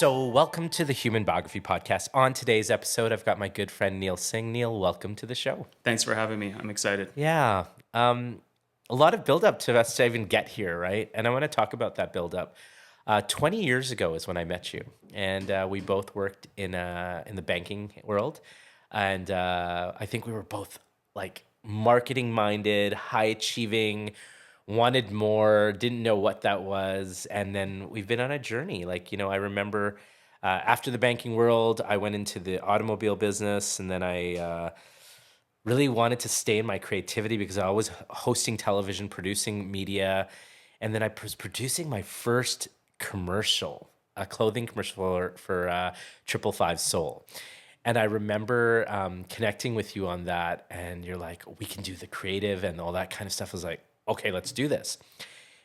So, welcome to the Human Biography Podcast. On today's episode, I've got my good friend Neel Singh. Neel, welcome to the show. Thanks for having me. I'm excited. Yeah, a lot of build up to us to even get here, right? And I want to talk about that build up. 20 years ago is when I met you, and we both worked in the banking world, and I think we were both like marketing minded, high achieving, wanted more, didn't know what that was, and then we've been on a journey. I remember after the banking world, I went into the automobile business, and then I really wanted to stay in my creativity because I was hosting television, producing media, and then I was producing my first commercial, a clothing commercial for 555 Soul. And I remember connecting with you on that, and you're like, we can do the creative and all that kind of stuff. I was like, okay, let's do this.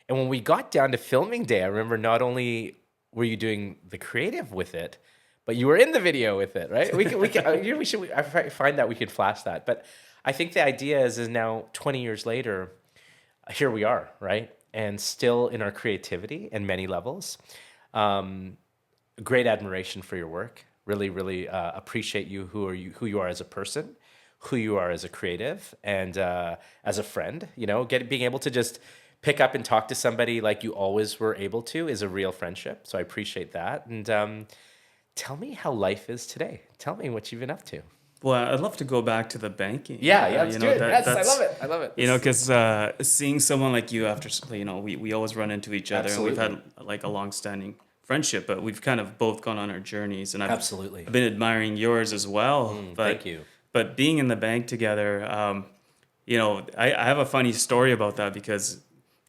And when we got down to filming day, I remember not only were you doing the creative with it, but you were in the video with it, right? I find that we could flash that. But I think the idea is now 20 years later, here we are, right? And still in our creativity in many levels. Great admiration for your work. Really, really appreciate who you are as a person, who you are as a creative, and as a friend. Being able to just pick up and talk to somebody like you always were able to is a real friendship. So I appreciate that. And tell me how life is today. Tell me what you've been up to. Well, I'd love to go back to the banking. Yeah, let's do it. Yes, I love it. Because seeing someone like you after, we always run into each other. Absolutely. And we've had like a long-standing friendship, but we've kind of both gone on our journeys. And I've been admiring yours as well. Thank you. But being in the bank together, I have a funny story about that because,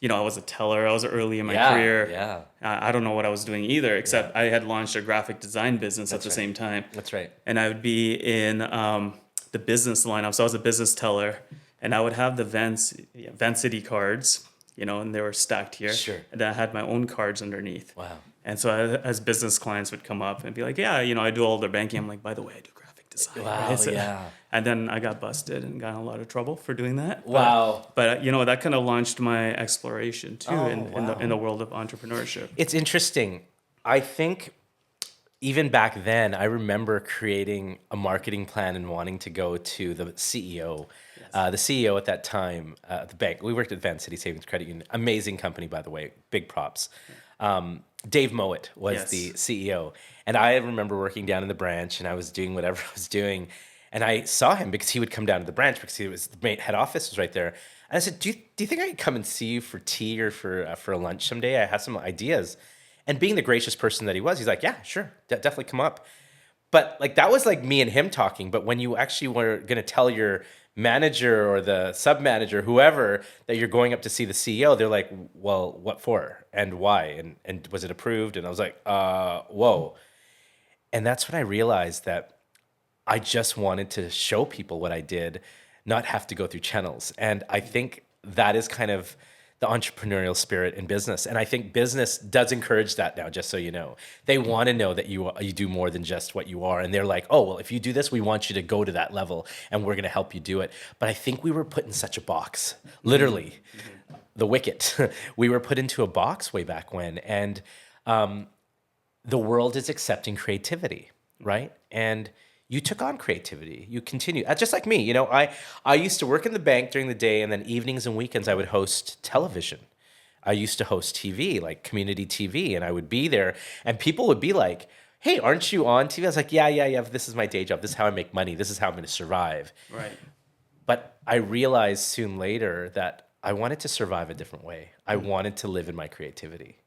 I was a teller. I was early in my career. Yeah. I don't know what I was doing either, except I had launched a graphic design business at the same time. That's right. And I would be in the business lineup. So I was a business teller, and I would have the Vancity cards, and they were stacked here. Sure. And then I had my own cards underneath. Wow. And so as business clients would come up and be like, yeah, I do all their banking. I'm like, by the way, I do graphic design. Wow, right? So, yeah. And then I got busted and got in a lot of trouble for doing that. Wow. But that kind of launched my exploration too wow. in the world of entrepreneurship. It's interesting. I think even back then, I remember creating a marketing plan and wanting to go to the CEO. The CEO at that time, the bank, we worked at Vancity Savings Credit Union. Amazing company, by the way. Big props. Dave Mowat was the CEO. And I remember working down in the branch, and I was doing whatever I was doing. And I saw him because he would come down to the branch because the head office was right there. And I said, do you think I could come and see you for tea or for a lunch someday? I have some ideas. And being the gracious person that he was, he's like, yeah, sure, definitely come up. But that was like me and him talking. But when you actually were going to tell your manager or the sub-manager, whoever, that you're going up to see the CEO, they're like, well, what for and why? And was it approved? And I was like, whoa. And that's when I realized that I just wanted to show people what I did, not have to go through channels. And I think that is kind of the entrepreneurial spirit in business. And I think business does encourage that now, just so you know. They want to know that you do more than just what you are. And they're like, oh, well, if you do this, we want you to go to that level and we're going to help you do it. But I think we were put in such a box, literally, the wicket. We were put into a box way back when. And the world is accepting creativity, right? And you took on creativity. You continue. Just like me, I used to work in the bank during the day, and then evenings and weekends I would host television. I used to host TV, like community TV, and I would be there, and people would be like, hey, aren't you on TV? I was like, yeah, this is my day job. This is how I make money. This is how I'm going to survive. Right. But I realized soon later that I wanted to survive a different way. I wanted to live in my creativity.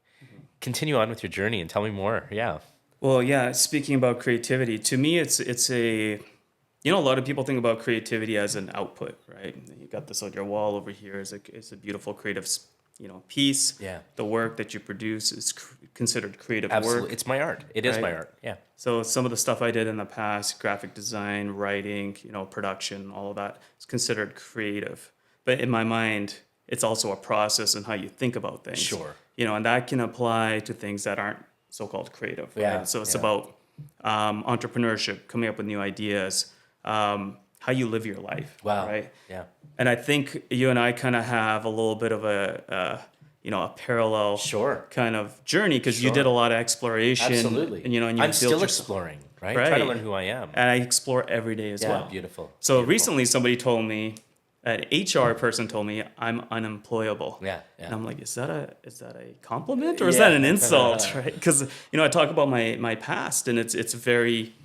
Continue on with your journey and tell me more. Yeah. Well, yeah, speaking about creativity, to me, it's a lot of people think about creativity as an output, right? You got this on your wall over here. It's a beautiful creative, piece. Yeah. The work that you produce is considered creative Absolutely. work. It's my art. It is my art. Yeah. So some of the stuff I did in the past, graphic design, writing, production, all of that is considered creative. But in my mind, it's also a process in how you think about things. Sure. And that can apply to things that aren't so-called creative. Right? Yeah. So it's about entrepreneurship, coming up with new ideas, how you live your life. Wow. Right. Yeah. And I think you and I kind of have a little bit of a a parallel Sure. kind of journey, because you Sure. did a lot of exploration. Absolutely. And, and you I'm built still yourself. exploring, right? Right. Trying to learn who I am. And I explore every day as well. Beautiful. So Beautiful. recently somebody told me, an HR person told me I'm unemployable. Yeah. And I'm like, is that a compliment or is that an insult? Right? Because I talk about my past, and it's very,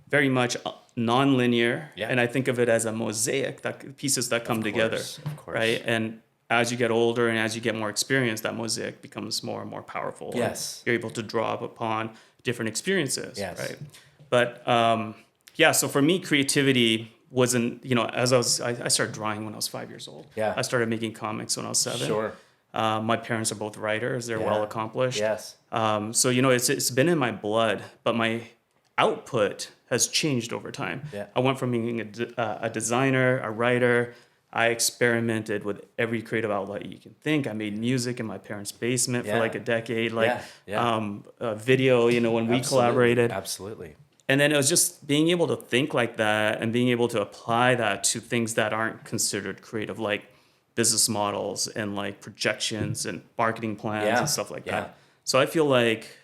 very much non-linear. Yeah. And I think of it as a mosaic, that pieces that come together. Of course. Right. And as you get older and as you get more experience, that mosaic becomes more and more powerful. Yes. And you're able to draw upon different experiences. Yes. Right. But so for me, creativity wasn't, as I started drawing when I was 5 years old. Yeah. I started making comics when I was 7. Sure. My parents are both writers. They're well accomplished. Yes. So, it's been in my blood, but my output has changed over time. Yeah. I went from being a designer, a writer. I experimented with every creative outlet you can think. I made music in my parents' basement for like a decade, video, when we collaborated. Absolutely. And then it was just being able to think like that and being able to apply that to things that aren't considered creative, like business models and like projections and marketing plans and stuff like that. So I feel like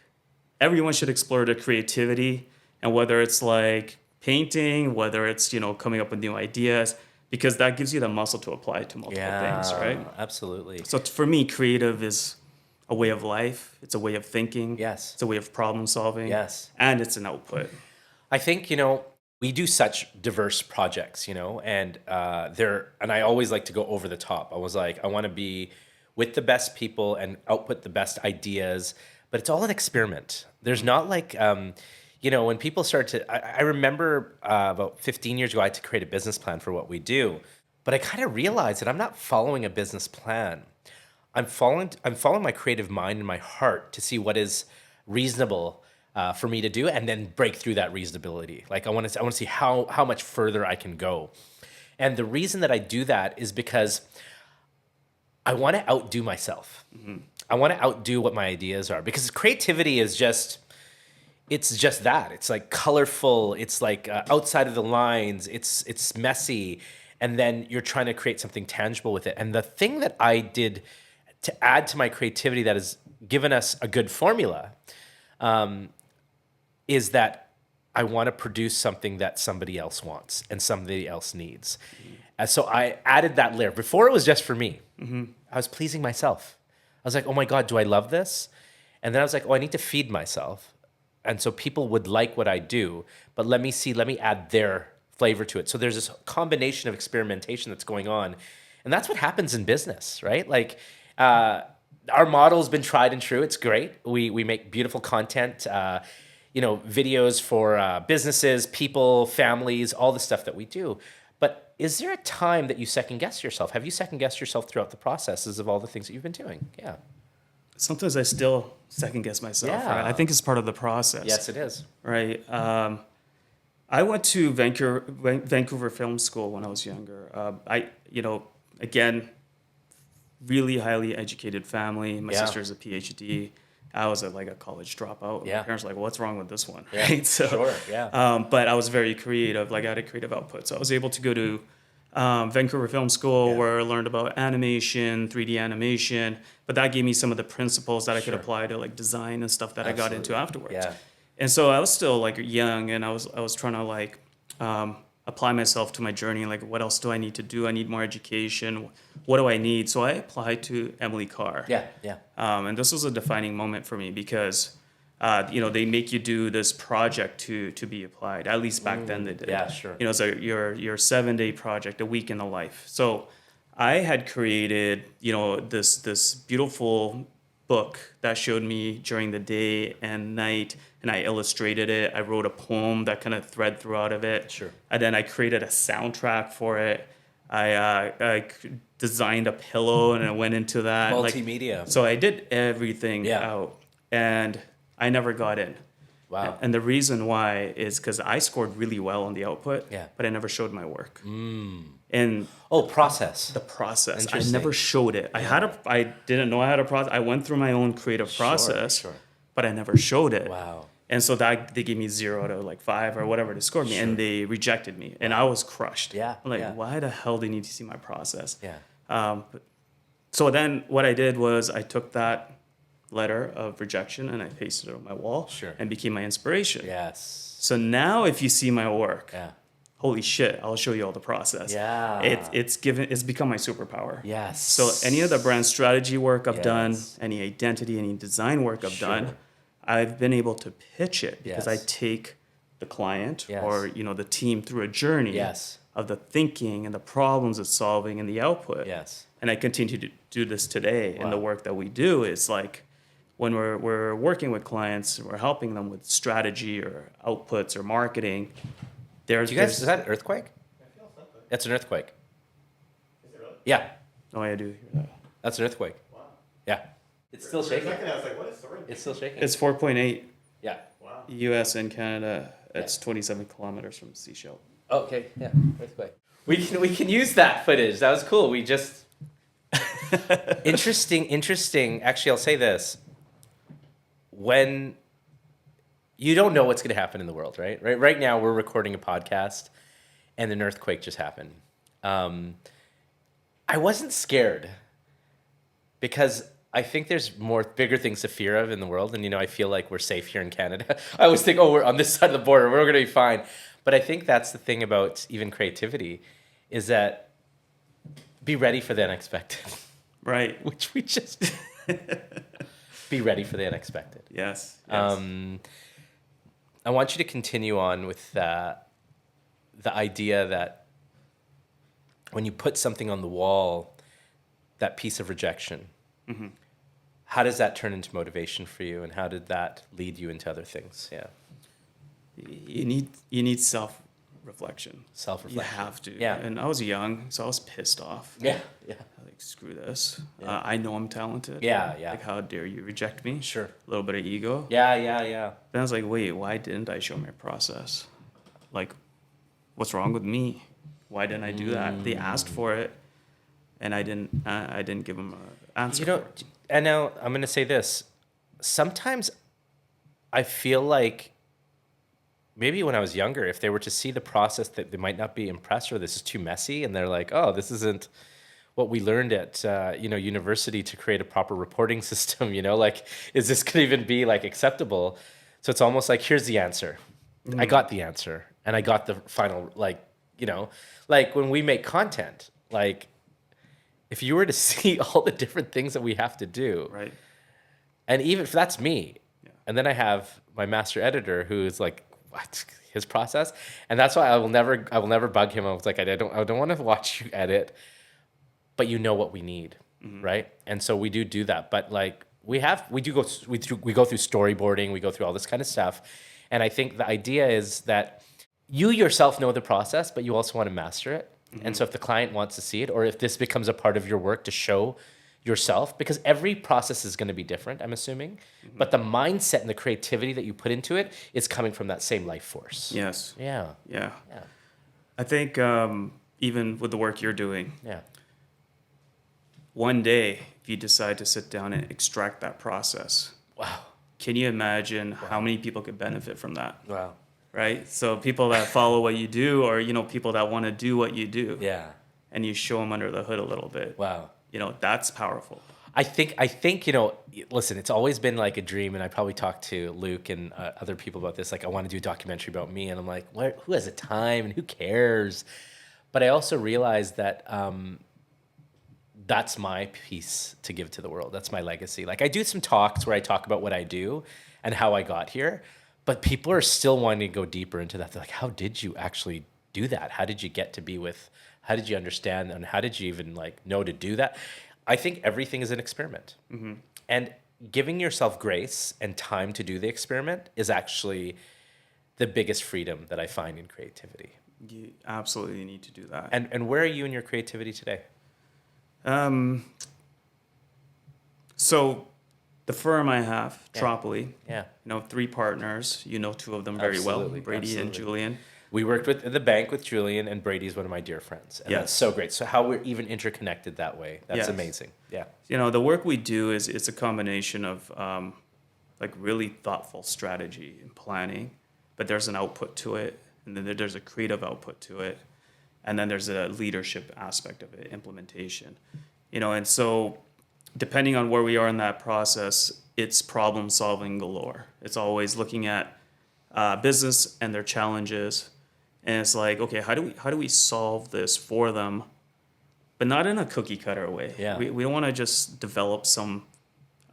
everyone should explore their creativity, and whether it's like painting, whether it's, coming up with new ideas, because that gives you the muscle to apply to multiple things, right? Absolutely. So for me, creative is a way of life. It's a way of thinking. Yes. It's a way of problem solving. Yes. And it's an output. I think, we do such diverse projects, and and I always like to go over the top. I was like, I want to be with the best people and output the best ideas, but it's all an experiment. There's not like, when people start to, I remember about 15 years ago, I had to create a business plan for what we do, but I kind of realized that I'm not following a business plan. I'm following my creative mind and my heart to see what is reasonable for me to do, and then break through that reasonability. Like I want to see how much further I can go. And the reason that I do that is because I want to outdo myself. Mm-hmm. I want to outdo what my ideas are, because creativity is it's just that. It's like colorful. It's like outside of the lines. It's messy. And then you're trying to create something tangible with it. And the thing that I did to add to my creativity that has given us a good formula is that I want to produce something that somebody else wants and somebody else needs. And so I added that layer. Before it was just for me. Mm-hmm. I was pleasing myself. I was like, oh my God, do I love this? And then I was like, oh, I need to feed myself. And so people would like what I do, but let me add their flavor to it. So there's this combination of experimentation that's going on. And that's what happens in business, right? Like our model's been tried and true. It's great. We make beautiful content, videos for businesses, people, families, all the stuff that we do. But is there a time that you second guess yourself? Have you second guessed yourself throughout the processes of all the things that you've been doing? Yeah. Sometimes I still second guess myself. Yeah. Right? I think it's part of the process. Yes, it is. Right. I went to Vancouver Film School when I was younger. Again, really highly educated family. My sister's a PhD. I was a college dropout. Yeah. My parents were like, well, what's wrong with this one? Yeah. Right. So, sure. Yeah. But I was very creative. Like I had a creative output. So I was able to go to Vancouver Film School where I learned about animation, 3D animation. But that gave me some of the principles that I could apply to like design and stuff that I got into afterwards. Yeah. And so I was still like young, and I was trying to apply myself to my journey. Like, what else do I need to do? I need more education. What do I need? So I applied to Emily Carr. Yeah. Yeah. And this was a defining moment for me because, they make you do this project to be applied. At least back then they did. Yeah, sure. So your 7-day project, a week in the life. So I had created, this beautiful book that showed me during the day and night, and I illustrated it. I wrote a poem that kind of thread throughout of it. Sure. And then I created a soundtrack for it. I designed a pillow and I went into that. Multimedia. So I did everything out, and I never got in. Wow. And the reason why is because I scored really well on the output, but I never showed my work. And process. the process. I Interesting. never showed it. I didn't know I had a process. I went through my own creative process, Sure. but I never showed it. Wow. And so that they gave me 0 out of 5 or whatever to score me, and they rejected me, and I was crushed. Yeah, I'm like, yeah. why the hell do they need to see my process? Yeah. But So then what I did was I took that letter of rejection and I pasted it on my wall. Sure. And became my inspiration. Yes. So now if you see my work, Yeah. holy shit, I'll show you all the process. Yeah. It's become my superpower. Yes. So any of the brand strategy work I've done, Yes. any identity, any design work I've done, I've been able to pitch it because I Yes. take the client Yes. or the team through a journey Yes. of the thinking and the problems it's solving and the output. Yes. And I continue to do this today. And the Wow. work that we do is like when we're working with clients, we're helping them with strategy or outputs or marketing. There's Do you guys, is that an earthquake? That's an earthquake. Is it really? Yeah. Oh, I do hear that. That's an earthquake. Wow. Yeah. It's still For a shaking. second, I was like, what is soaring? It's still shaking. It's 4.8 Yeah. Wow. US and Canada. It's 27 kilometers from Seashell. Okay. Yeah. Earthquake. We can use that footage. That was cool. We just interesting. Actually, I'll say this. When you don't know what's going to happen in the world, right? Right now, we're recording a podcast, and an earthquake just happened. I wasn't scared because I think there's bigger things to fear of in the world, and I feel like we're safe here in Canada. I always think, oh, we're on this side of the border, we're going to be fine. But I think that's the thing about even creativity, is that be ready for the unexpected, Right. which we just be ready for the unexpected. Yes. I want you to continue on with the idea that when you put something on the wall, that piece of rejection, how does that turn into motivation for you, and how did that lead you into other things? Yeah, You need self-reflection. You self-reflection. have to. Yeah. And I was young, so I was pissed off. Yeah, Like, screw this. Yeah. I know I'm talented. Yeah. Like, how dare you reject me? Sure. A little bit of ego. Yeah. Then I was like, wait, why didn't I show my process? Like, what's wrong with me? Why didn't I do that? They asked for it, and I didn't give them an answer. for it. And now I'm going to say this. Sometimes I feel like maybe when I was younger, if they were to see the process, that they might not be impressed, or this is too messy, and they're like, oh, this isn't what we learned at university to create a proper reporting system. Like, is this going to even be like acceptable? So it's almost like, here's the answer. I got the answer, and I got the final, like when we make content, like if you were to see all the different things that we have to do, Right. and even if that's me, Yeah. and then I have my master editor who is like, what, his process, and that's why I will never bug him. I was like, I don't want to watch you edit, but what we need, right? And so we do that, but like we go through storyboarding, we go through all this kind of stuff, and I think the idea is that you yourself know the process, but you also want to master it. And so if the client wants to see it, or if this becomes a part of your work to show yourself, because every process is going to be different, I'm assuming, but the mindset and the creativity that you put into it is coming from that same life force. Yes. Yeah. Yeah. Yeah. I think even with the work you're doing, Yeah. one day, if you decide to sit down and extract that process, Wow. can you imagine how many people could benefit from that? Wow. Right? So people that follow what you do, or people that want to do what you do, Yeah. and you show them under the hood a little bit. Wow. That's powerful. I think, listen, it's always been like a dream, and I probably talked to Luke and other people about this. Like, I want to do a documentary about me, and I'm like, who has the time, and who cares? But I also realized that that's my piece to give to the world. That's my legacy. Like, I do some talks where I talk about what I do and how I got here, but people are still wanting to go deeper into that. They're like, how did you actually do that? How did you get to be with, how did you understand, and how did you even know to do that? I think everything is an experiment. And giving yourself grace and time to do the experiment is actually the biggest freedom that I find in creativity. You absolutely need to do that. And where are you in your creativity today? So the firm I have, Yeah. Tropoli, Yeah. 3 partners. You know 2 of them very Absolutely, well, Brady and absolutely. Julian. We worked at the bank with Julian, and Brady's one of my dear friends. And that's Yes. so great. So how we're even interconnected that way, that's Yes. amazing. Yeah. The work we do is it's a combination of like really thoughtful strategy and planning, but there's an output to it, and then there's a creative output to it, and then there's a leadership aspect of it, implementation. And so depending on where we are in that process, it's problem solving galore. It's always looking at business and their challenges, and it's like, okay, how do we solve this for them, but not in a cookie cutter way. Yeah. We don't want to just develop some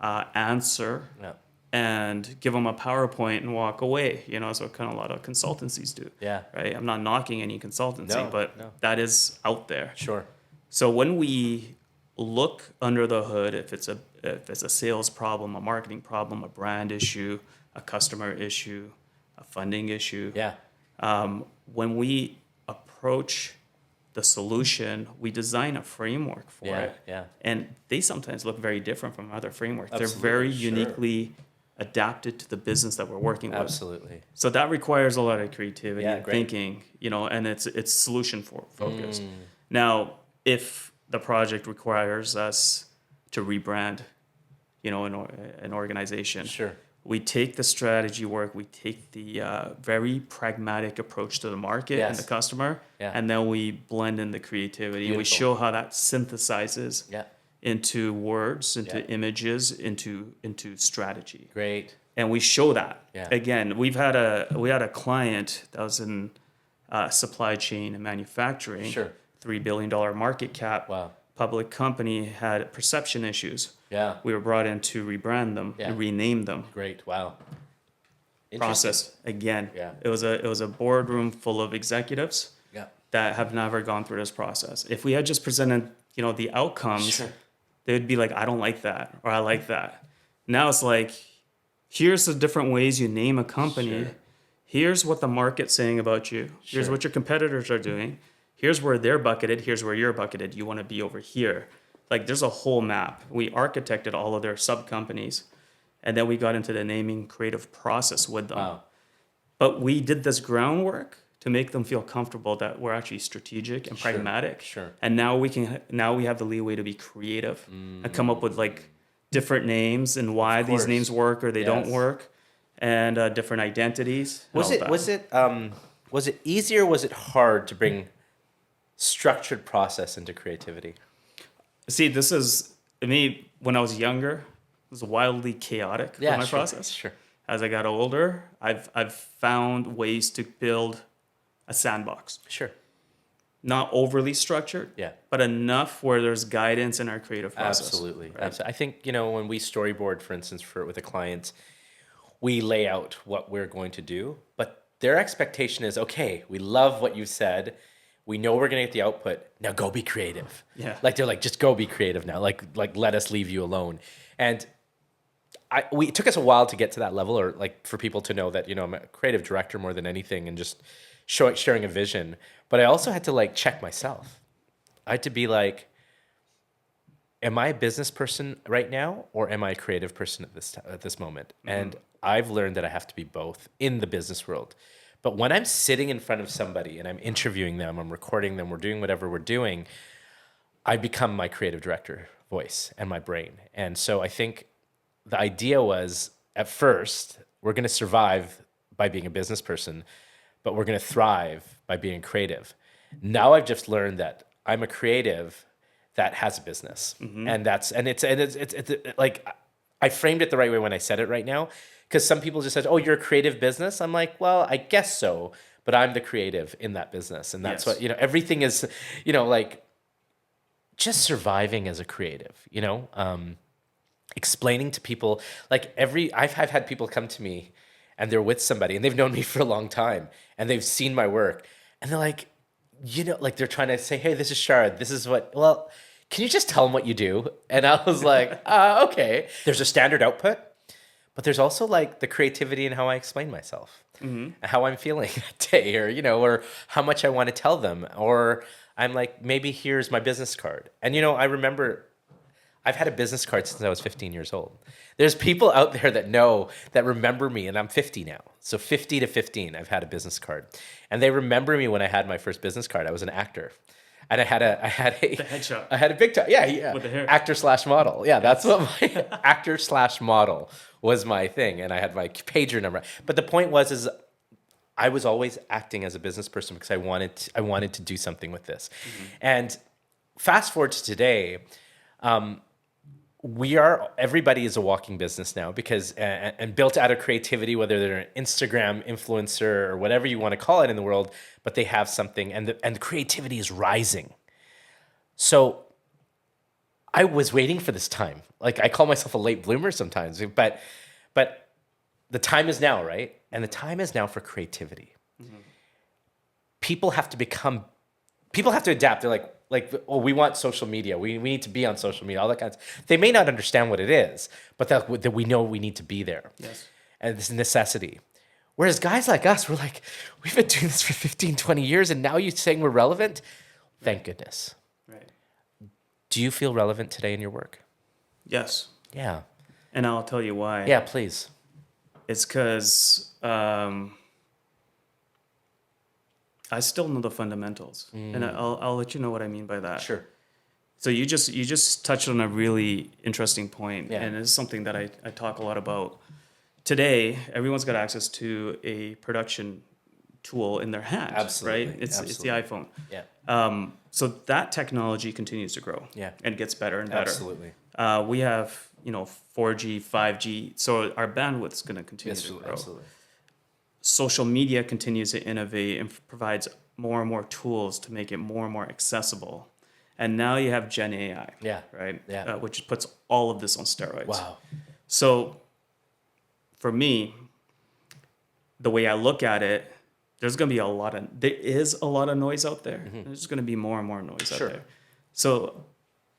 answer Yeah. and give them a PowerPoint and walk away. That's what kind of a lot of consultancies do. Yeah. Right. I'm not knocking any consultancy, but no. that is out there. Sure. So when we look under the hood, if it's a sales problem, a marketing problem, a brand issue, a customer issue, a funding issue, Yeah. when we approach the solution, we design a framework for Yeah. it. Yeah. And they sometimes look very different from other frameworks. They're Absolutely, very sure. uniquely adapted to the business that we're working with. Absolutely. So that requires a lot of creativity Yeah, and great. thinking, and it's solution focused. Now, if the project requires us to rebrand, an organization, Sure. we take the strategy work, we take the very pragmatic approach to the market and Yes. the customer, Yeah. and then we blend in the creativity. And we Beautiful. show how that synthesizes Yeah. into words, into Yeah. images, into strategy. Great. And we show that. Yeah. Again, we had a client that was in supply chain and manufacturing. Sure. $3 billion market cap. Wow. Public company had perception issues. Yeah. We were brought in to rebrand them Yeah. and rename them. Great. Wow. Interesting. Process again. Yeah. It was a boardroom full of executives Yeah. that have never gone through this process. If we had just presented, the outcomes, Sure. they'd be like, I don't like that, or I like that. Now it's like, here's the different ways you name a company. Sure. Here's what the market's saying about you. Here's Sure. what your competitors are doing. Here's where they're bucketed. Here's where you're bucketed. You want to be over here. Like, there's a whole map. We architected all of their sub companies, and then we got into the naming creative process with them. Wow. But we did this groundwork to make them feel comfortable that we're actually strategic and Sure, pragmatic. sure. And now we have the leeway to be creative and come up with like different names and why these course. names work or they don't Yes. work, and different identities. and Was all it that. was it easier or was it hard to bring structured process into creativity? See, this is me when I was younger. It was wildly chaotic for my sure, process. Sure. As I got older, I've found ways to build a sandbox. Sure. Not overly structured, Yeah. but enough where there's guidance in our creative process. Absolutely. right? Absolutely. I think, when we storyboard, for instance, with a client, we lay out what we're going to do, but their expectation is, okay, we love what you said. We know we're going to get the output. Now go be creative. Yeah. Like they're like, just go be creative now. Like let us leave you alone. And it took us a while to get to that level, or like for people to know that, I'm a creative director more than anything, and just sharing a vision. But I also had to like check myself. I had to be like, am I a business person right now, or am I a creative person at this moment? Mm-hmm. And I've learned that I have to be both in the business world. But when I'm sitting in front of somebody and I'm interviewing them, I'm recording them, we're doing whatever we're doing, I become my creative director voice and my brain. And so I think the idea was, at first, we're going to survive by being a business person, but we're going to thrive by being creative. Now I've just learned that I'm a creative that has a business, and it's like, I framed it the right way when I said it right now, because some people just said, "Oh, you're a creative business." I'm like, well, I guess so, but I'm the creative in that business, and that's Yes. what everything is, like just surviving as a creative, explaining to people, like I've had people come to me and they're with somebody and they've known me for a long time and they've seen my work and they're like, like they're trying to say, hey, this is Shard. This is well, can you just tell them what you do? And I was like, okay. There's a standard output, but there's also like the creativity in how I explain myself, and how I'm feeling that day, or how much I want to tell them, or I'm like, maybe here's my business card. And, I remember I've had a business card since I was 15 years old. There's people out there that remember me, and I'm 50 now. So 50 to 15, I've had a business card. And they remember me when I had my first business card. I was an actor. And I had a The headshot. I had a big time. Yeah. With the hair. Actor/model. Yeah, that's what my actor/model was my thing. And I had my pager number. But the point is I was always acting as a business person because I wanted to do something with this. And fast forward to today, Everybody is a walking business now because and built out of creativity, whether they're an Instagram influencer or whatever you want to call it in the world, but they have something, and the creativity is rising. So I was waiting for this time. Like, I call myself a late bloomer sometimes, but the time is now, right? And the time is now for creativity. People have to adapt. They're like, oh, we want social media. We need to be on social media, all that kind of stuff. They may not understand what it is, but that we know we need to be there. Yes. And it's a necessity. Whereas guys like us, we're like, we've been doing this for 15, 20 years, and now you're saying we're relevant? Thank goodness. Right. Do you feel relevant today in your work? Yes. Yeah. And I'll tell you why. Yeah, please. It's because I still know the fundamentals, and I'll let you know what I mean by that. Sure. So you just touched on a really interesting point, Yeah. and it's something that I talk a lot about. Today, everyone's got access to a production tool in their hand. Absolutely. Right? It's the iPhone. Yeah. So that technology continues to grow. Yeah. And gets better and better. Absolutely. We have 4G, 5G, so our bandwidth's going to continue to grow. Absolutely. Social media continues to innovate and provides more and more tools to make it more and more accessible. And now you have Gen AI, Yeah. right? Yeah. Which puts all of this on steroids. Wow. So for me, the way I look at it, there is a lot of noise out there. There's going to be more and more noise Sure. out there. So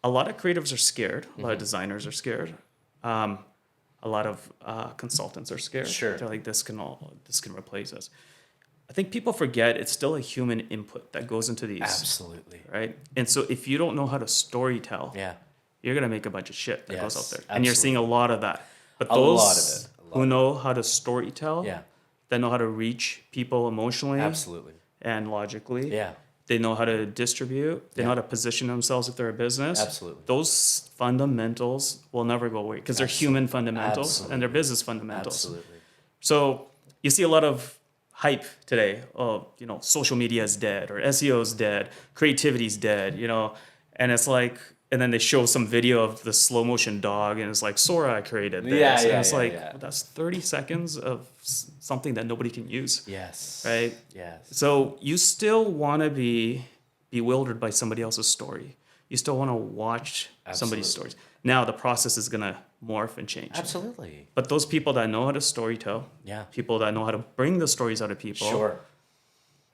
a lot of creatives are scared. A lot of designers are scared. A lot of consultants are scared. Sure. They're like, this can replace us. I think people forget it's still a human input that goes into these. Absolutely. Right? And so if you don't know how to story tell, Yeah. you're going to make a bunch of shit that goes Yes, out there. And you're seeing a lot of that. But A those lot of it. who know how to story tell, Yeah. that know how to reach people emotionally Absolutely. and logically, Yeah. they know how to distribute, they know how to position themselves if they're a business. Absolutely. Those fundamentals will never go away because they're human fundamentals Absolutely. and they're business fundamentals. Absolutely. So you see a lot of hype today. Oh, social media is dead, or SEO is dead, creativity is dead, and it's like, and then they show some video of the slow motion dog, and it's like, Sora created this. Yeah, and yeah, it's yeah, like, yeah. that's 30 seconds of something that nobody can use. Yes. Right? Yes. So you still want to be bewildered by somebody else's story. You still want to watch somebody's Absolutely. stories. Now the process is going to morph and change. Absolutely. But those people that know how to story tell, Yeah. people that know how to bring the stories out of people, Sure.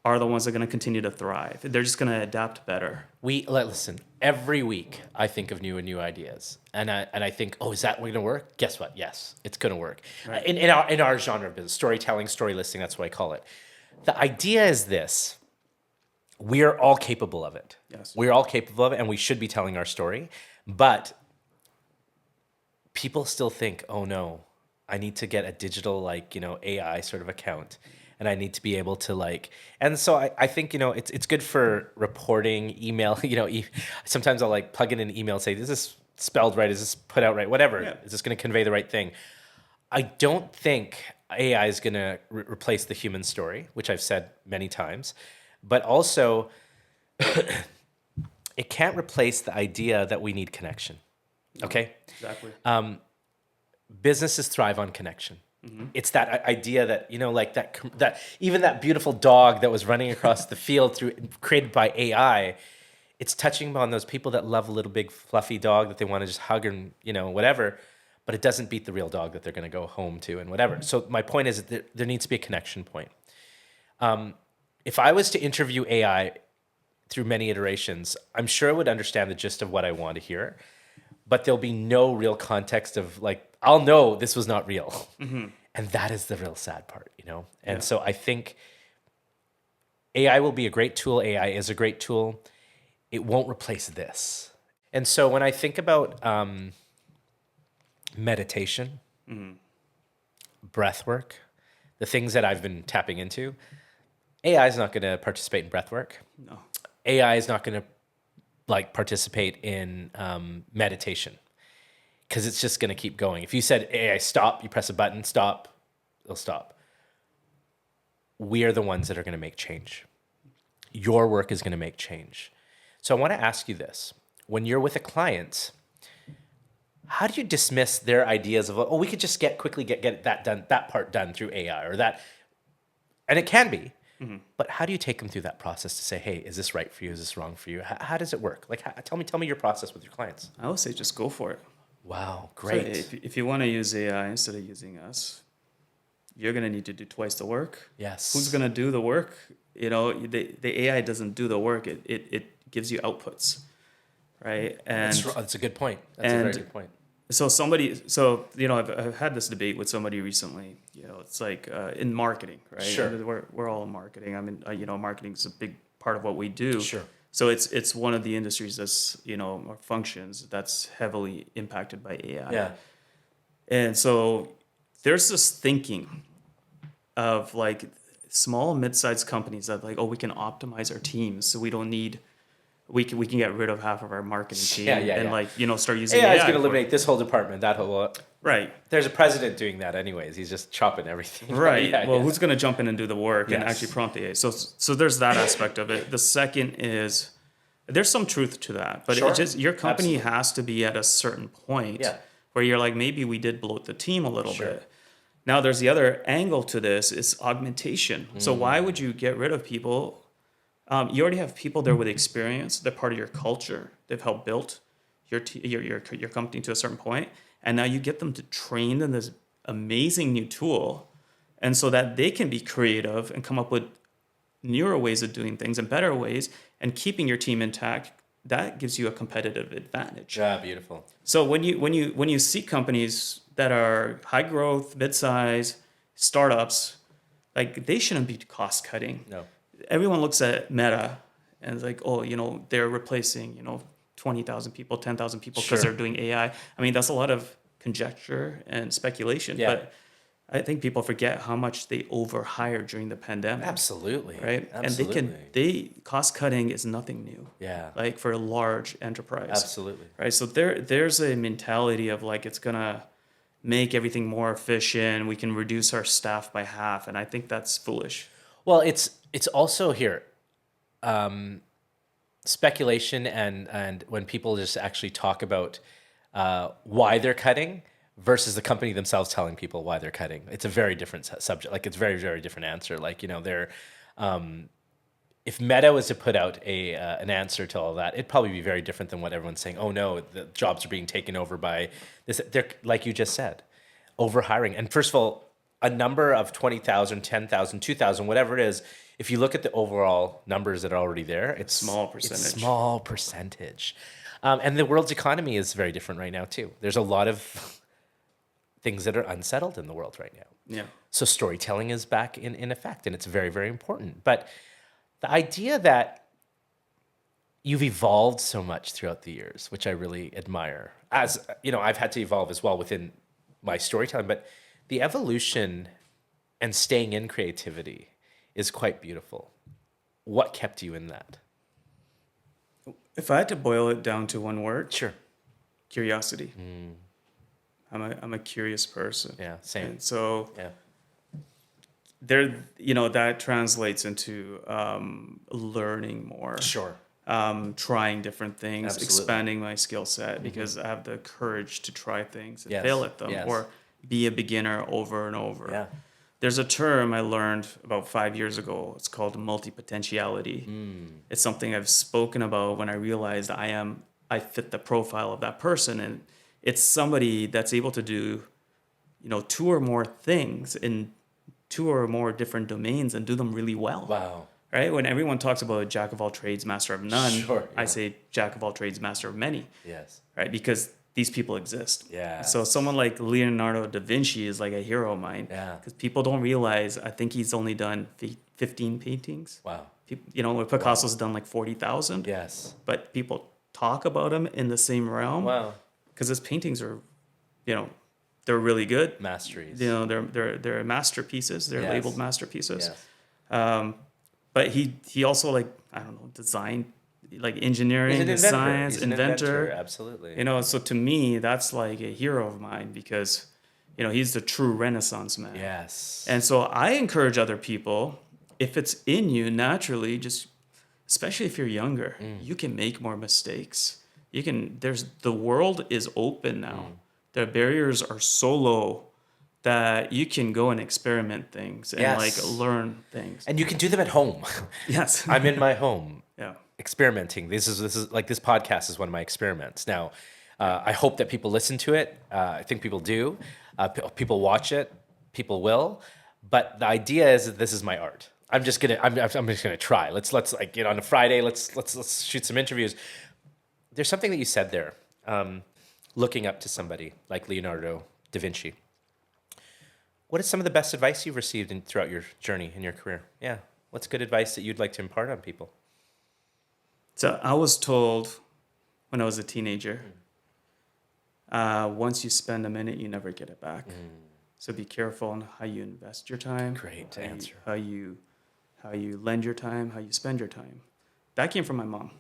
are the ones that are going to continue to thrive. They're just going to adapt better. Listen, every week I think of new ideas, and I think, oh, is that going to work? Guess what? Yes, it's going to work. Right. In our genre of business, storytelling, story listing, that's what I call it. The idea is this: we are all capable of it. Yes. We're all capable of it, and we should be telling our story. But people still think, oh no, I need to get a digital AI sort of account. And I need to be able to and so I think, it's good for reporting, email, sometimes I'll plug in an email and say, is this spelled right? Is this put out right? Whatever. Yeah. Is this going to convey the right thing? I don't think AI is going to replace the human story, which I've said many times, but also it can't replace the idea that we need connection. Okay? Exactly. Businesses thrive on connection. It's that idea that, that even that beautiful dog that was running across the field created by AI, it's touching on those people that love a little big fluffy dog that they want to just hug and, whatever, but it doesn't beat the real dog that they're going to go home to and whatever. So my point is that there needs to be a connection point. If I was to interview AI through many iterations, I'm sure it would understand the gist of what I want to hear, but there'll be no real context of I'll know this was not real. And that is the real sad part, And so I think AI will be a great tool. AI is a great tool. It won't replace this. And so when I think about meditation, breath work, the things that I've been tapping into, AI is not going to participate in breath work. No. AI is not going to participate in meditation, because it's just going to keep going. If you said AI stop, you press a button, stop, it'll stop. We are the ones that are going to make change. Your work is going to make change. So I want to ask you this: when you're with a client, how do you dismiss their ideas of, oh, we could just quickly get that done, that part done through AI or that, and it can be, but how do you take them through that process to say, hey, is this right for you? Is this wrong for you? How does it work? Like, tell me your process with your clients. I would say just go for it. Wow, So great. if you want to use AI instead of using us, you're going to need to do twice the work. Yes. Who's going to do the work? You know, the AI doesn't do the work. It gives you outputs, right? And That's a good point. That's a very good point. I've had this debate with somebody recently. You know, it's like in marketing, right? Sure. We're all in marketing. I mean, marketing is a big part of what we do. Sure. So it's one of the industries that's, or functions that's heavily impacted by AI. Yeah. And so there's this thinking of like small, mid-sized companies that like, oh, we can optimize our teams, so we don't need, we can get rid of half of our marketing team start using AI AI. is going to eliminate this whole department, that whole. Right. There's a president doing that anyways. He's just chopping everything. Right. Yeah, Well, who's going to jump in and do the work and Yes. actually prompt AI? So there's that aspect of it. The second is there's some truth to that, but Sure. it just your company Absolutely. has to be at a certain point Yeah. where you're like, maybe we did bloat the team a little Sure. bit. Now there's the other angle to this is augmentation. So why would you get rid of people? You already have people there with experience. They're part of your culture. They've helped build your company to a certain point, and now you get them to train in this amazing new tool, and so that they can be creative and come up with newer ways of doing things and better ways, and keeping your team intact. That gives you a competitive advantage. Yeah, beautiful. So when you see companies that are high growth, mid-size, startups, like they shouldn't be cost cutting. No. Everyone looks at Meta and it's like, oh, they're replacing, 20,000 people, 10,000 people because Sure. they're doing AI. I mean, that's a lot of conjecture and speculation. Yeah. But I think people forget how much they overhired during the pandemic. Absolutely. Right. Absolutely. And cost cutting is nothing new. Yeah. Like for a large enterprise. Absolutely. Right. So there's a mentality of like, it's going to make everything more efficient. We can reduce our staff by half. And I think that's foolish. Well, it's also here, speculation and when people just actually talk about why they're cutting versus the company themselves telling people why they're cutting. It's a very different subject. Like it's very, very different answer. Like, they're if Meta was to put out an answer to all that, it'd probably be very different than what everyone's saying. Oh no, the jobs are being taken over by this. They're, like you just said, over hiring. And first of all, a number of 20,000, 10,000, 2,000, whatever it is, if you look at the overall numbers that are already there, it's Small percentage. It's small percentage. And the world's economy is very different right now too. There's a lot of things that are unsettled in the world right now. Yeah. So storytelling is back in effect, and it's very, very important. But the idea that you've evolved so much throughout the years, which I really admire. As I've had to evolve as well within my storytelling, but the evolution and staying in creativity is quite beautiful. What kept you in that? If I had to boil it down to one word, Sure. curiosity. I'm a curious person. Yeah, same. And so Yeah. that translates into learning more. Sure. Trying different things, Absolutely. expanding my skill set because I have the courage to try things and Yes, fail at them yes. or be a beginner over and over. Yeah. There's a term I learned about 5 years ago. It's called multi-potentiality. It's something I've spoken about when I realized I fit the profile of that person. And it's somebody that's able to do, two or more things in two or more different domains and do them really well. Wow. Right? When everyone talks about jack of all trades, master of none, Sure, I yeah. say jack of all trades, master of many. Yes. Right? Because these people exist. Yeah. So someone like Leonardo da Vinci is like a hero of mine. Yeah. Because people don't realize, I think he's only done 15 paintings. Wow. Picasso's done like 40,000. Yes. But people talk about him in the same realm. Wow. Because his paintings are, they're really good. Masteries. They're masterpieces. They're Yes. labeled masterpieces. Yes. But he also designed engineering, He's an inventor. science, He's an inventor. Absolutely. So to me, that's like a hero of mine because, he's the true Renaissance man. Yes. And so I encourage other people, if it's in you naturally, just especially if you're younger, you can make more mistakes. the world is open now. The barriers are so low that you can go and experiment things and like Yes. learn things. And you can do them at home. Yes. I'm in my home Yeah. experimenting. This is like this podcast is one of my experiments. Now, I hope that people listen to it. I think people do. People watch it. People will. But the idea is that this is my art. I'm just gonna try. Let's like on a Friday. Let's shoot some interviews. There's something that you said there. Looking up to somebody like Leonardo da Vinci. What is some of the best advice you've received throughout your journey in your career? Yeah. What's good advice that you'd like to impart on people? So I was told when I was a teenager, once you spend a minute, you never get it back. So be careful on how you invest your time. Great how answer. How you lend your time, how you spend your time. That came from my mom.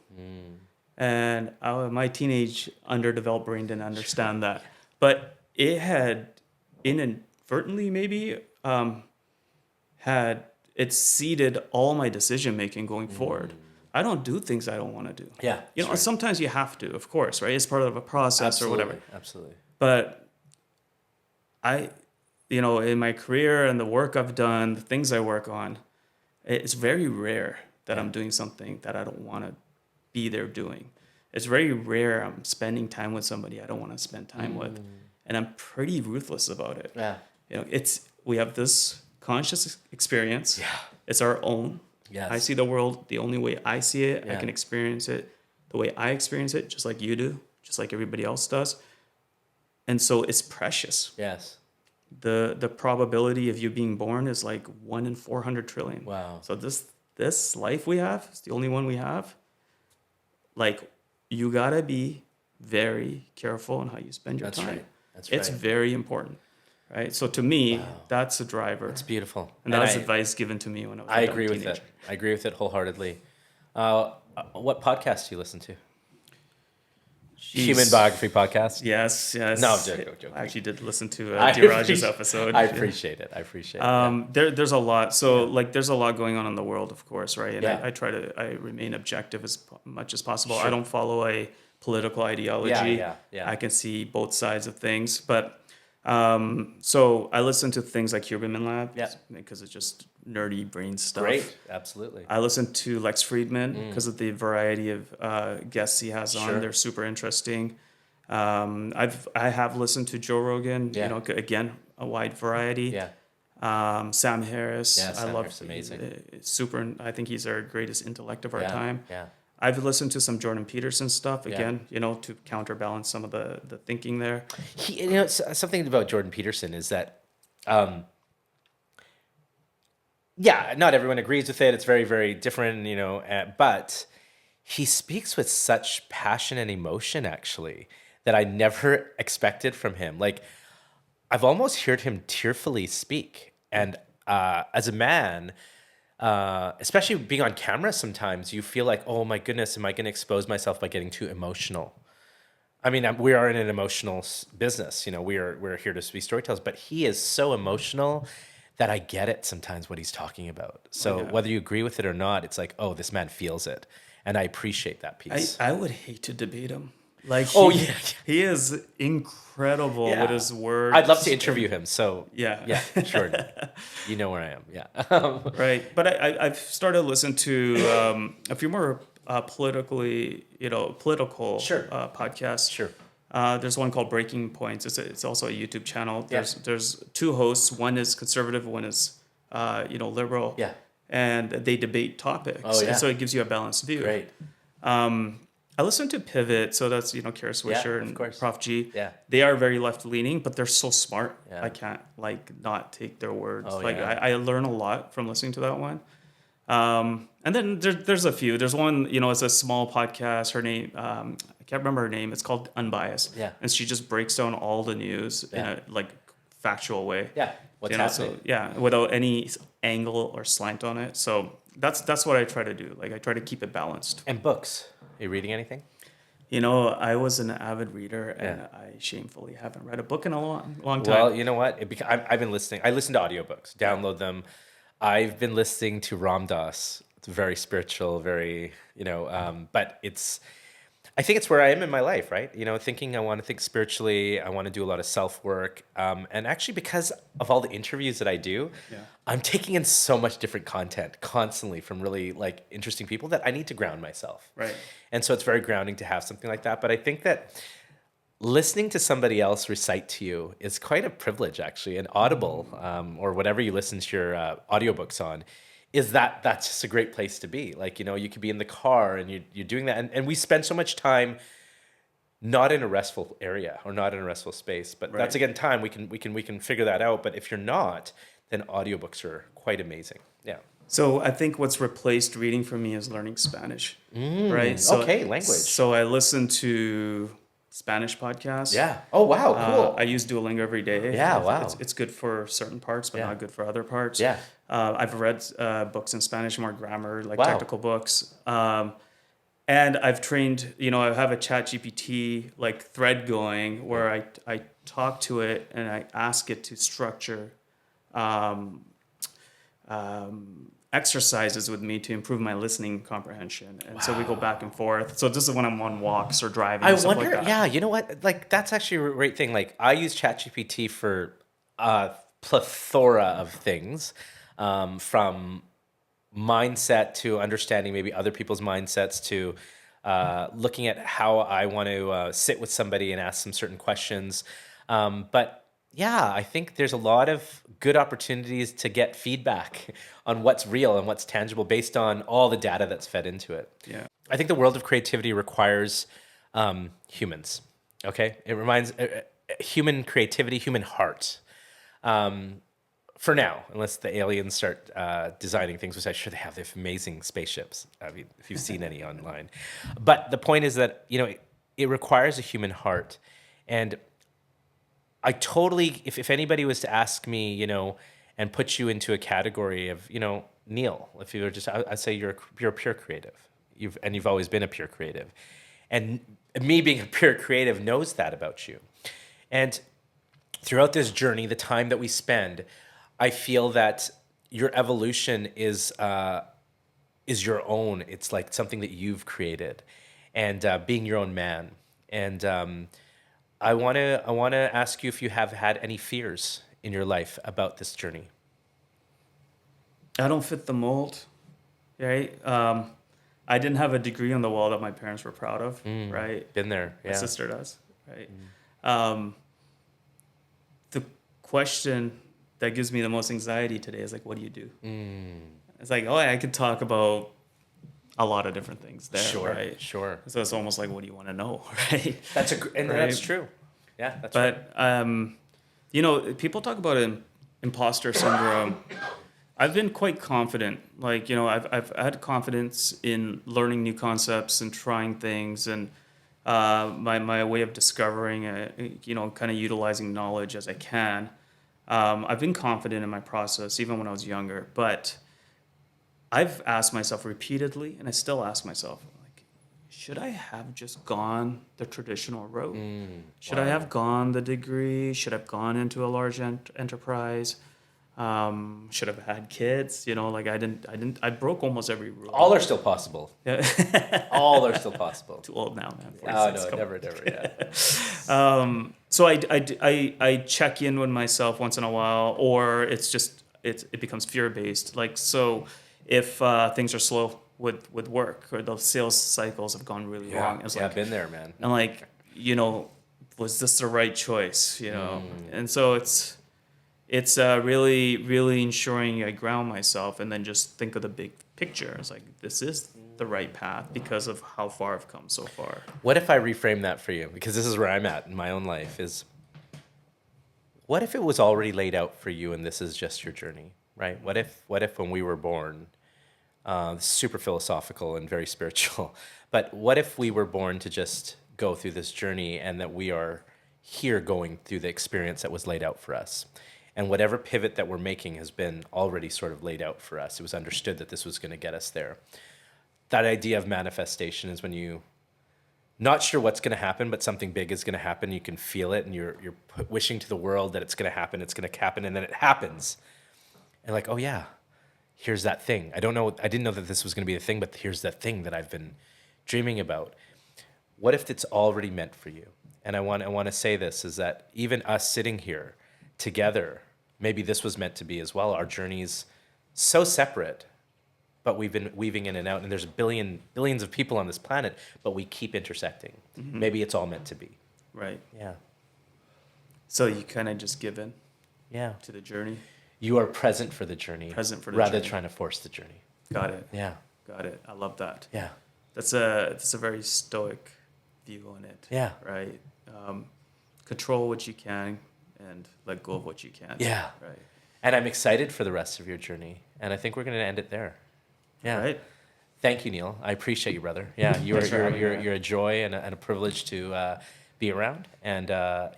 And my teenage underdeveloped brain didn't understand that. But it had inadvertently maybe it seeded all my decision making going forward. I don't do things I don't want to do. Yeah. You know, sometimes you have to, of course, right? It's part of a process or whatever. Absolutely. But in my career and the work I've done, the things I work on, it's very rare that I'm doing something that I don't want to be there doing. It's very rare I'm spending time with somebody I don't want to spend time with. And I'm pretty ruthless about it. Yeah. We have this conscious experience. Yeah. It's our own. Yes. I see the world the only way I see it. I Yeah. can experience it the way I experience it, just like you do, just like everybody else does. And so it's precious. Yes. The probability of you being born is like 1 in 400 trillion. Wow. So this life we have is the only one we have. Like, you gotta be very careful on how you spend your That's time. right. That's It's right. very important, right? So to me, that's a driver. It's beautiful. And that was advice given to me when I was I a young agree with teenager. it. I agree with it wholeheartedly. What podcast do you listen to? Jeez. Human Biography Podcast? Yes. No, I'm joking. I actually did listen to I Diraj's appreciate- episode. I appreciate it. Yeah. There's a lot. So there's a lot going on in the world, of course, right? And Yeah. I remain objective as much as possible. Sure. I don't follow a political ideology. Yeah. I can see both sides of things, but so I listen to things like Human Lab because it's just nerdy brain stuff. Great. Absolutely. I listen to Lex Friedman because of the variety of guests he has on. Sure. They're super interesting. I have listened to Joe Rogan. Yeah. Again, a wide variety. Yeah. Sam Harris. Yeah, I Sam love. Harris, amazing. Super. I think he's our greatest intellect of our Yeah. time. Yeah. I've listened to some Jordan Peterson stuff Yeah. again, to counterbalance some of the thinking there. Something about Jordan Peterson is that, not everyone agrees with it. It's very, very different, but he speaks with such passion and emotion, actually, that I never expected from him. Like, I've almost heard him tearfully speak. And as a man, especially being on camera sometimes, you feel like, oh my goodness, am I going to expose myself by getting too emotional? I mean, we are in an emotional business. We're here to be storytellers, but he is so emotional that I get it sometimes what he's talking about. So whether you agree with it or not, it's like, oh, this man feels it. And I appreciate that piece. I would hate to debate him. Like, he is incredible with his words. I'd love to interview him. So yeah, sure. You know where I am. Yeah. Right. But I've started to listen to a few more political podcasts. Sure. There's one called Breaking Points. It's also a YouTube channel. There's two hosts. One is conservative. One is liberal. Yeah. And they debate topics. Oh, yeah. And so it gives you a balanced view. Great. I listen to Pivot, so that's Kara Swisher and course. Prof G. Yeah. They are very left leaning, but they're so smart. Yeah. I can't not take their words. Oh, I learn a lot from listening to that one. And then there's a few. There's one, it's a small podcast. Her name, I can't remember her name. It's called Unbiased. Yeah. And she just breaks down all the news in a factual way. Yeah. What's happening? So, without any angle or slant on it. So that's what I try to do. Like, I try to keep it balanced. And books. Are you reading anything? I was an avid reader, and I shamefully haven't read a book in a long time. Well, you know what? I've been listening. I listen to audiobooks, download them. I've been listening to Ram Dass. It's very spiritual, very, but I think it's where I am in my life, right? Thinking I want to think spiritually, I want to do a lot of self work. And actually, because of all the interviews that I do, Yeah. I'm taking in so much different content constantly from really like interesting people that I need to ground myself. Right. And so it's very grounding to have something like that. But I think that listening to somebody else recite to you is quite a privilege, actually. And Audible, or whatever you listen to your audiobooks on, that's just a great place to be. Like, you could be in the car and you're doing that. And we spend so much time not in a restful area or not in a restful space. But that's, Right. again, time we can figure that out. But if you're not, then audiobooks are quite amazing. Yeah. So I think what's replaced reading for me is learning Spanish. Right. So, okay, language. So I listen to Spanish podcasts. Yeah. Oh, wow. Cool. I use Duolingo every day. Yeah, wow. It's good for certain parts, but Yeah. not good for other parts. Yeah. I've read books in Spanish, more grammar, like Wow. technical books. And I've trained, I have a chat GPT like thread going where I talk to it and I ask it to structure exercises with me to improve my listening comprehension. And so we go back and forth. So this is when I'm on walks or driving I and stuff wonder, like that. yeah, you know what? Like, that's actually a great thing. Like, I use ChatGPT for a plethora of things, from mindset to understanding maybe other people's mindsets to looking at how I want to sit with somebody and ask some certain questions. But yeah, I think there's a lot of good opportunities to get feedback on what's real and what's tangible based on all the data that's fed into it. Yeah. I think the world of creativity requires humans. Okay, it reminds human creativity, human heart. For now, unless the aliens start designing things, which I'm sure they have. They have amazing spaceships. I mean, if you've seen any online. But the point is that it requires a human heart, and I totally. If anybody was to ask me, and put you into a category of, Neel, if you were just, I'd say you're a pure creative. You've always been a pure creative, and me being a pure creative knows that about you. And throughout this journey, the time that we spend, I feel that your evolution is your own. It's like something that you've created, and being your own man. And I wanna ask you if you have had any fears in your life about this journey. I don't fit the mold, right? I didn't have a degree on the wall that my parents were proud of, right? Been there, My yeah. sister does, right? The question that gives me the most anxiety today is like, what do you do? It's like, I could talk about a lot of different things there, Sure, right? sure. So it's almost like, what do you want to know, right? And Right. that's true. Yeah, that's right. But people talk about imposter syndrome. I've been quite confident. Like, I've had confidence in learning new concepts and trying things, and my way of discovering, kind of utilizing knowledge as I can. I've been confident in my process, even when I was younger. But I've asked myself repeatedly, and I still ask myself, like, should I have just gone the traditional route? Should I have gone the degree? Should I have gone into a large enterprise? Should have had kids? I broke almost every rule. All are still possible. Yeah. All are still possible. Too old now, man. Oh 46, no, come on. never, yeah. So I check in with myself once in a while, or it becomes fear based. Like, so if things are slow with work, or the sales cycles have gone really long, it's Yeah, like, been there, man. and like, was this the right choice? And so it's really, really ensuring I ground myself and then just think of the big picture. It's like, this is the right path because of how far I've come so far. What if I reframe that for you? Because this is where I'm at in my own life is, what if it was already laid out for you and this is just your journey, right? What if when we were born, super philosophical and very spiritual, but what if we were born to just go through this journey and that we are here going through the experience that was laid out for us? And whatever pivot that we're making has been already sort of laid out for us. It was understood that this was going to get us there. That idea of manifestation is when you not sure what's going to happen, but something big is going to happen. You can feel it, and you're wishing to the world that it's going to happen. It's going to happen, and then it happens. And like, oh yeah, here's that thing. I didn't know that this was going to be the thing, but here's that thing that I've been dreaming about. what if it's already meant for you? And I want to say this, is that even us sitting here together, maybe this was meant to be as well. Our journeys so separate, but we've been weaving in and out, and there's billions of people on this planet, but we keep intersecting. Maybe it's all meant to be. Right. Yeah. So you kind of just give in Yeah. to the journey. You are present for the journey. Present for the rather journey. than trying to force the journey. Got it. Yeah. Got it. I love that. Yeah. That's a very stoic view on it. Yeah. Right. Control what you can and let go of what you can't. Yeah. Right. And I'm excited for the rest of your journey. And I think we're going to end it there. Yeah. Right. Thank you, Neel. I appreciate you, brother. Yeah, you're a joy and a privilege to be around, and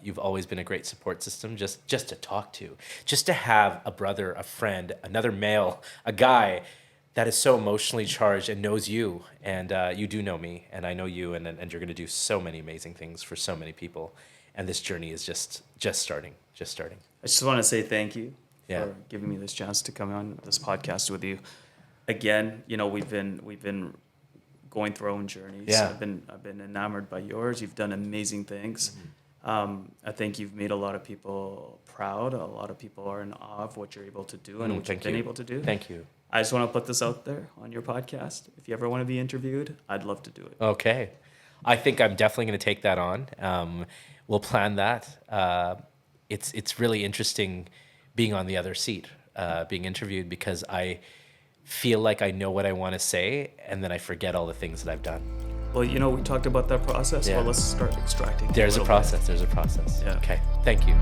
you've always been a great support system just to talk to, just to have a brother, a friend, another male, a guy that is so emotionally charged and knows you, and you do know me, and I know you, and you're going to do so many amazing things for so many people, and this journey is just starting. I just want to say thank you Yeah. for giving me this chance to come on this podcast with you. Again, we've been going through our own journeys. Yeah. I've been enamored by yours. You've done amazing things. I think you've made a lot of people proud. A lot of people are in awe of what you're able to do and what you've been able to do. Thank you. I just want to put this out there on your podcast. If you ever want to be interviewed, I'd love to do it. Okay. I think I'm definitely going to take that on. We'll plan that. It's really interesting being on the other seat, being interviewed, because I feel like I know what I want to say, and then I forget all the things that I've done. Well, we talked about that process. Yeah. Well, let's start extracting. There's a little process. There's a process. Yeah. Okay. Thank you.